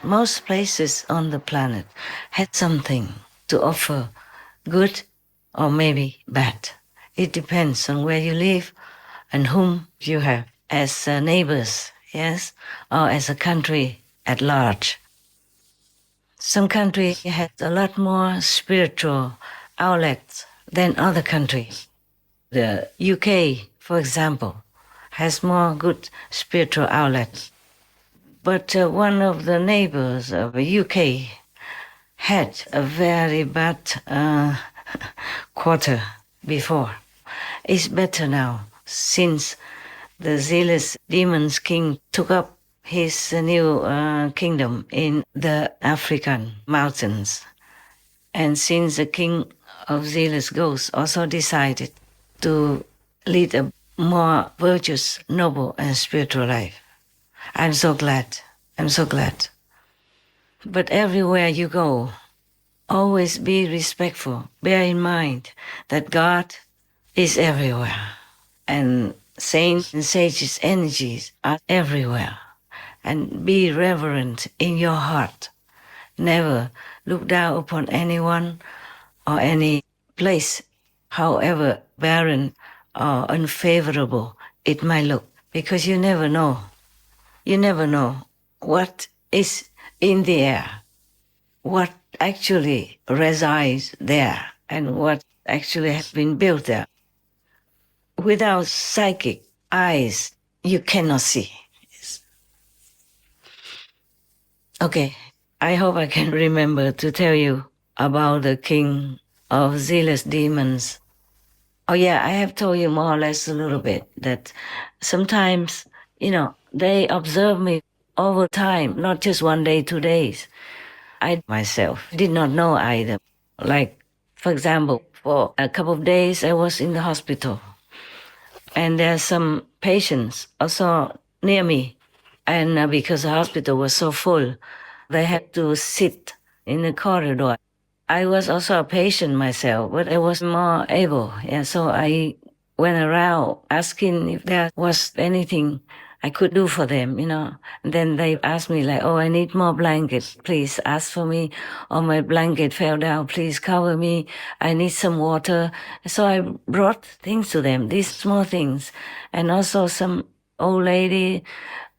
Most places on the planet had something to offer, good or maybe bad. It depends on where you live and whom you have as neighbors, yes, or as a country at large. Some countries had a lot more spiritual outlets than other countries. The UK, for example, has more good spiritual outlets. But one of the neighbors of the UK had a very bad quarter before. It's better now since the zealous demon's king took up his new kingdom in the African mountains. And since the king of zealous ghosts also decided to lead a more virtuous, noble, and spiritual life. I'm so glad. I'm so glad. But everywhere you go, always be respectful. Bear in mind that God is everywhere. And saints and sages' energies are everywhere. And be reverent in your heart. Never look down upon anyone or any place, however barren or unfavorable it might look, because you never know. You never know what is in the air, what actually resides there, and what actually has been built there. Without psychic eyes, you cannot see. Okay, I hope I can remember to tell you about the king of zealous demons. Oh yeah, I have told you more or less a little bit that sometimes, they observe me over time, not just 1 day, 2 days. I myself did not know either. Like, for example, for a couple of days I was in the hospital. And there are some patients also near me. And because the hospital was so full, they had to sit in the corridor. I was also a patient myself, but I was more able. Yeah, so I went around asking if there was anything I could do for them, And then they asked me like, oh, I need more blankets. Please ask for me. Or my blanket fell down. Please cover me. I need some water. So I brought things to them, these small things. And also some old lady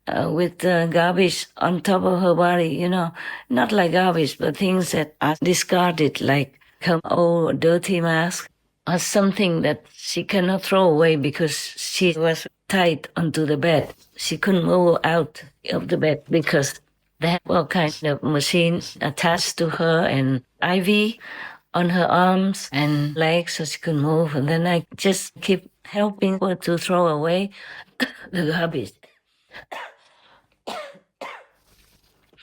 with garbage on top of her body, not like garbage, but things that are discarded, like her old dirty mask or something that she cannot throw away because she was tied onto the bed. She couldn't move out of the bed because they had all kinds of machines attached to her and IV on her arms and legs so she could move. And then I just keep helping her to throw away the garbage.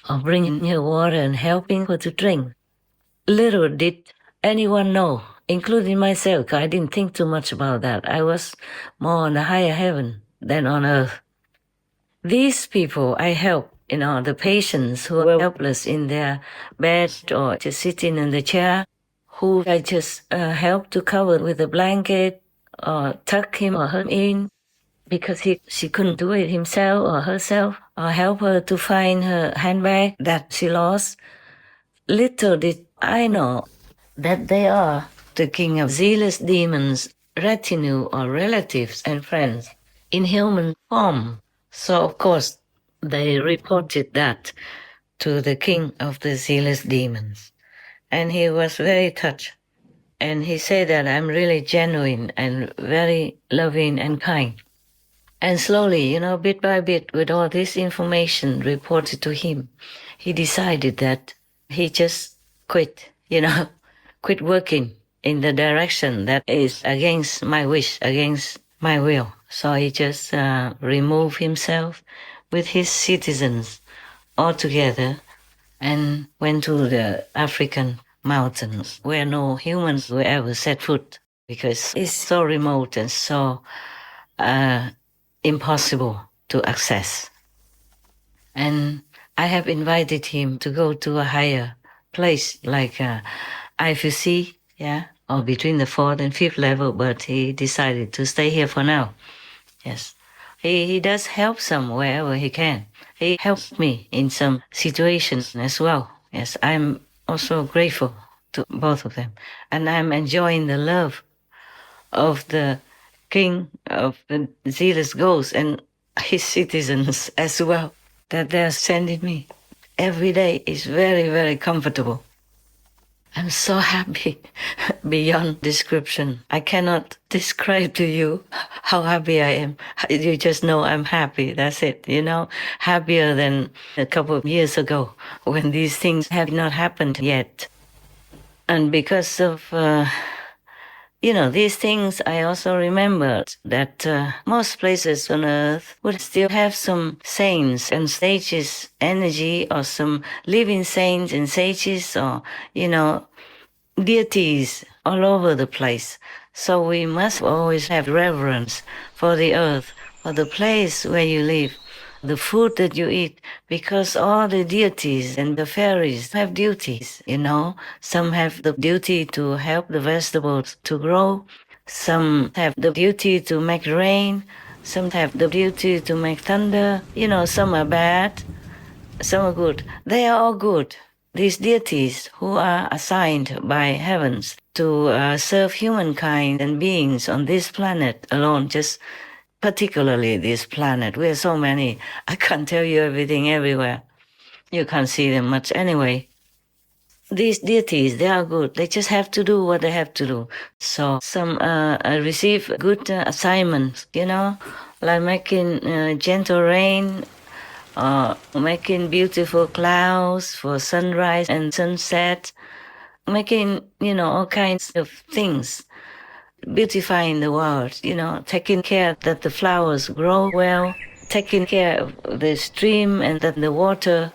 Or bringing her water and helping her to drink. Little did anyone know, including myself. I didn't think too much about that. I was more on the higher heaven than on earth. These people I help, the patients who were helpless in their bed or just sitting in the chair, who I just help to cover with a blanket or tuck him or her in because she couldn't do it himself or herself, or help her to find her handbag that she lost. Little did I know that they are the king of zealous demons, retinue or relatives and friends in human form. So of course they reported that to the king of the zealous demons. And he was very touched. And he said that I'm really genuine and very loving and kind. And slowly, bit by bit, with all this information reported to him, he decided that he just quit, quit working in the direction that is against my wish, against my will. So he just removed himself with his citizens altogether and went to the African mountains where no humans will ever set foot because it's so remote and so impossible to access. And I have invited him to go to a higher place like IFC, or between the 4th and 5th level, but he decided to stay here for now. Yes. He does help some wherever he can. He helped me in some situations as well. Yes, I'm also grateful to both of them. And I'm enjoying the love of the king of the zealous ghosts and his citizens as well that they're sending me. Every day is very, very comfortable. I'm so happy beyond description. I cannot describe to you how happy I am. You just know I'm happy. That's it. Happier than a couple of years ago when these things have not happened yet. And because of, these things, I also remembered that most places on earth would still have some saints and sages energy, or some living saints and sages, or, deities all over the place. So we must always have reverence for the earth, for the place where you live, the food that you eat, because all the deities and the fairies have duties, Some have the duty to help the vegetables to grow. Some have the duty to make rain. Some have the duty to make thunder. Some are bad, some are good. They are all good. These deities who are assigned by heavens to serve humankind and beings on this planet alone, just particularly this planet. We are so many. I can't tell you everything everywhere. You can't see them much anyway. These deities, they are good. They just have to do what they have to do. So some receive good assignments, like making gentle rain, making beautiful clouds for sunrise and sunset, making, all kinds of things, beautifying the world, taking care that the flowers grow well, taking care of the stream and that the water,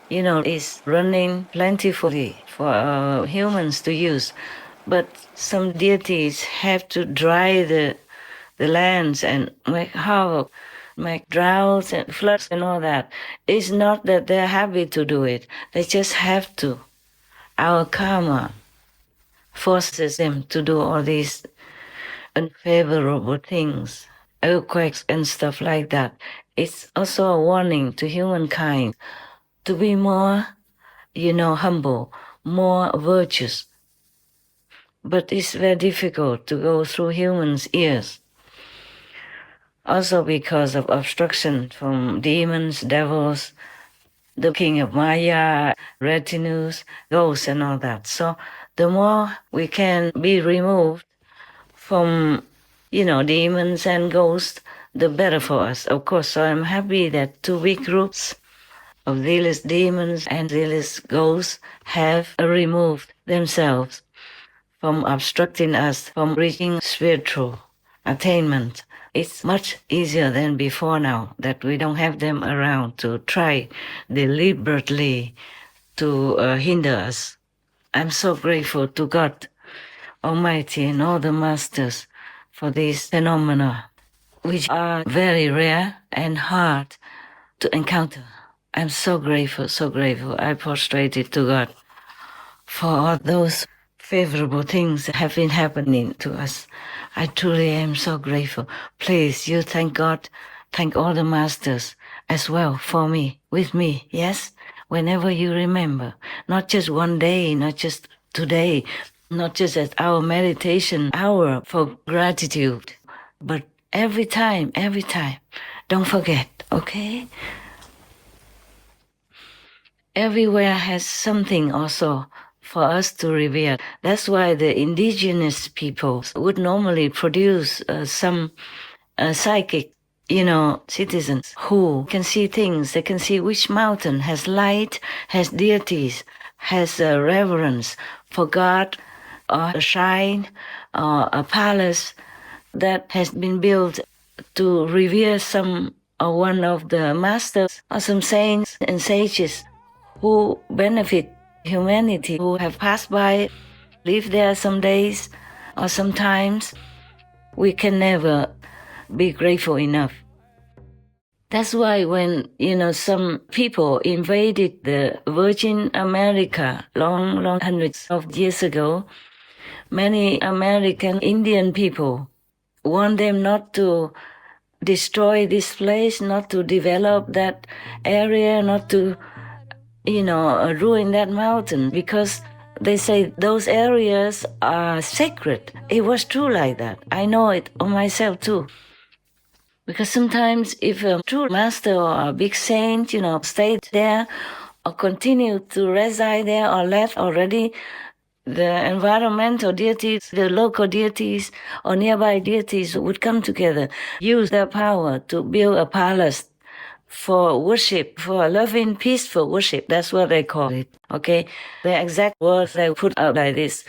is running plentifully for humans to use. But some deities have to dry the lands and make havoc, make droughts and floods and all that. It's not that they're happy to do it. They just have to. Our karma forces them to do all these unfavorable things, earthquakes and stuff like that. It's also a warning to humankind to be more, humble, more virtuous. But it's very difficult to go through humans' ears. Also because of obstruction from demons, devils, the king of Maya, retinues, ghosts and all that. So the more we can be removed from, demons and ghosts, the better for us, of course. So I'm happy that two big groups of zealous demons and zealous ghosts have removed themselves from obstructing us from reaching spiritual attainment. It's much easier than before now that we don't have them around to try deliberately to hinder us. I'm so grateful to God Almighty and all the masters for these phenomena, which are very rare and hard to encounter. I'm so grateful, so grateful. I prostrated to God for all those favorable things that have been happening to us. I truly am so grateful. Please, you thank God, thank all the masters as well for me, with me, yes? Whenever you remember, not just one day, not just today, not just at our meditation hour for gratitude, but every time. Don't forget, okay? Everywhere has something also for us to revere. That's why the indigenous peoples would normally produce some psychic, citizens who can see things. They can see which mountain has light, has deities, has reverence for God, or a shrine, or a palace that has been built to revere some or one of the masters or some saints and sages who benefit humanity, who have passed by, live there some days or sometimes. We can never be grateful enough. That's why when, some people invaded the Virgin America long hundreds of years ago, many American Indian people want them not to destroy this place, not to develop that area, not to, ruin that mountain, because they say those areas are sacred. It was true like that. I know it on myself too. Because sometimes if a true master or a big saint, stayed there or continued to reside there or left already, the environmental deities, the local deities or nearby deities would come together, use their power to build a palace for worship, for a loving, peaceful worship. That's what they call it, okay? The exact words they put up like this: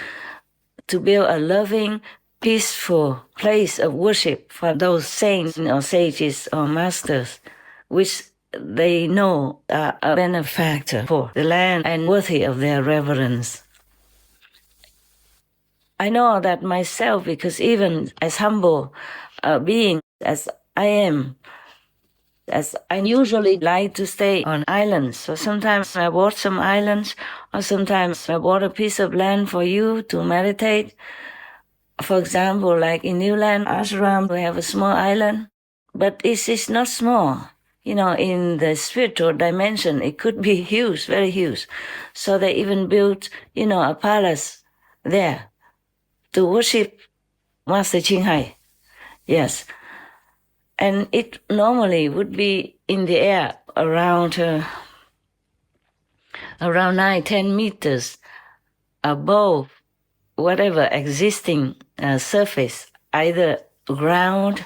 to build a loving, peaceful place of worship for those saints or sages or masters, which they know are a benefactor for the land and worthy of their reverence. I know that myself, because even as humble a being as I am, as I usually like to stay on islands. So sometimes I bought some islands, or sometimes I bought a piece of land for you to meditate. For example, like in New Land Ashram, we have a small island, but it is not small. In the spiritual dimension, it could be huge, very huge. So they even built, a palace there to worship Master Ching Hai. Yes. And it normally would be in the air around 9-10 meters above whatever existing surface, either ground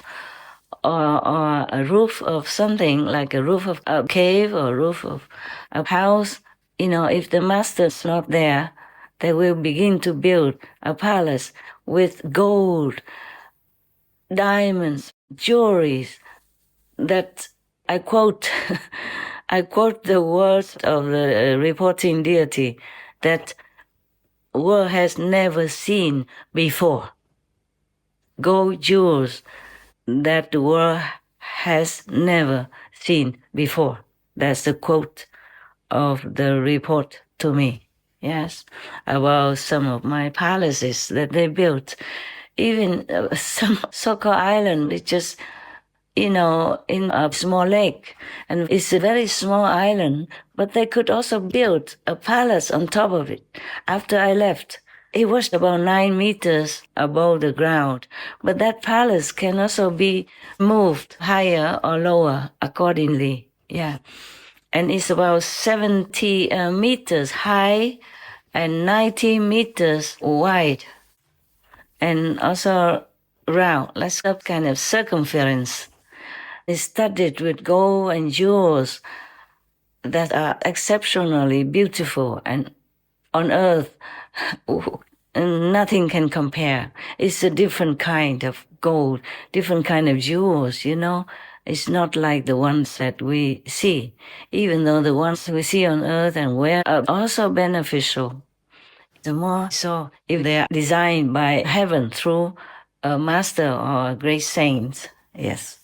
or a roof of something, like a roof of a cave or a roof of a house. If the master's not there, they will begin to build a palace with gold, diamonds, jewelries, that I quote, I quote the words of the reporting deity, that world has never seen before. Gold jewels that the world has never seen before. That's the quote of the report to me, yes, about some of my palaces that they built. Even some so-called island, it's just, in a small lake. And it's a very small island, but they could also build a palace on top of it. After I left, it was about 9 meters above the ground. But that palace can also be moved higher or lower accordingly. Yeah. And it's about 70 meters high and 90 meters wide. And also round, like some kind of circumference. It's studded with gold and jewels that are exceptionally beautiful, and on earth, nothing can compare. It's a different kind of gold, different kind of jewels, It's not like the ones that we see, even though the ones we see on earth and wear are also beneficial. The more so if they are designed by heaven through a master or a great saint, yes.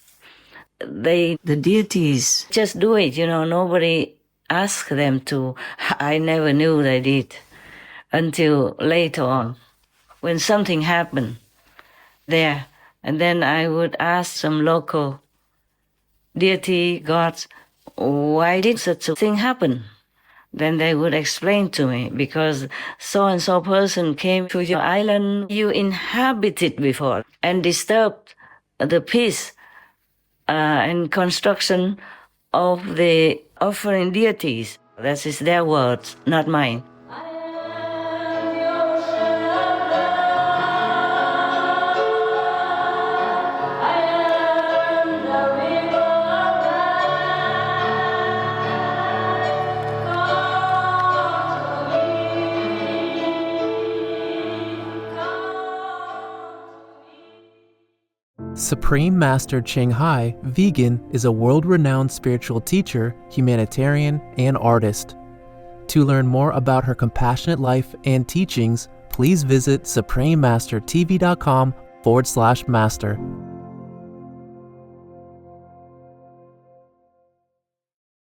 The deities just do it, nobody asks them to. I never knew they did until later on, when something happened there. And then I would ask some local deity gods, why did such a thing happen? Then they would explain to me, because so-and-so person came to your island you inhabited before and disturbed the peace and construction of the offering deities. That is their words, not mine. Supreme Master Ching Hai, vegan, is a world-renowned spiritual teacher, humanitarian, and artist. To learn more about her compassionate life and teachings, please visit suprememastertv.com/master.